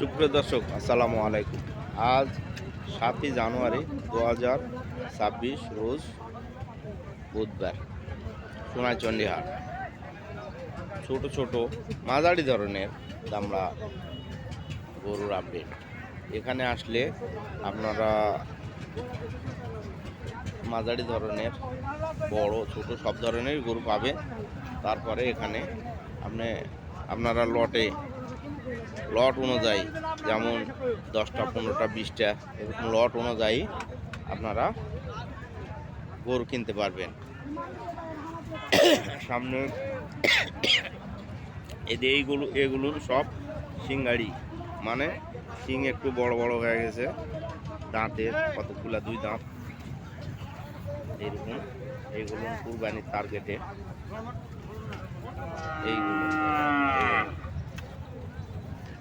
সুপ্রিয় দর্শক আসসালামু আলাইকুম। আজ 7ই জানুয়ারি 2026 রোজ বুধবার। সোনাইচন্ডী হাট। ছোট ছোট মাঝারি ধরনের দামড়া গরুর আপডেট। এখানে আসলে আপনারা মাঝারি ধরনের বড় ছোট সব ধরনের গরু পাবে। তারপরে এখানে আপনারা লট অনুযায়ী, যেমন 10টা 15টা 20টা এরকম লট অনুযায়ী আপনারা গরু কিনতে পারবেন। সামনে এগুলোর সব সিংগাড়ি, মানে সিং একটু বড় বড় হয়ে গেছে, দাঁতের কতগুলা 2 দাঁত এরকম। এইগুলো কুরবানির টার্গেটে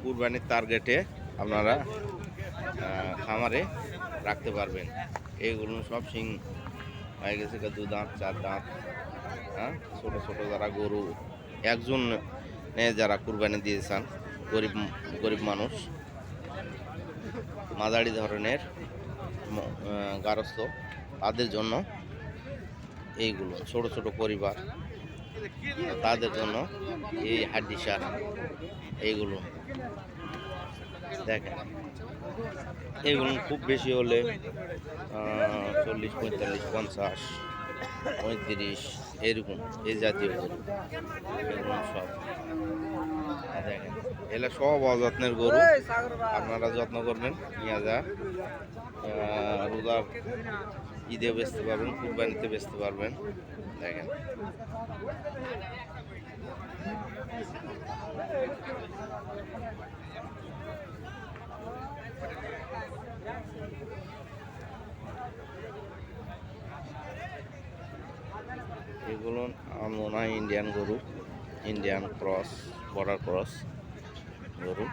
কুরবানির টার্গেটে আপনারা খামারে রাখতে পারবেন। এইগুলো সব শিং হয়ে গেছে 2 দাঁত 4 দাঁত। হ্যাঁ, ছোট ছোট যারা গরু একজন যারা কুরবানি দিয়েছেন, গরিব মানুষ, মাঝারি ধরনের গারস্থ, তাদের জন্য এইগুলো ছোট ছোট পরিবার, তাদের জন্য এই হাড্ডি সার এইগুলো দেখেন। এগুলো খুব বেশি হলে 40 45 50 35 এরকম এই জাতীয় গরু। এগুলো সব দেখেন, এগুলো সব অযত্নের গরু। আপনারা যত্ন করবেন, নিয়ে যা রোজার ঈদে বেচতে পারবেন, কুরবানিতে বেচতে পারবেন। দেখেন এগুলো মনে হয় ইন্ডিয়ান গরু, ইন্ডিয়ান ক্রস, বর্ডার ক্রস গরু।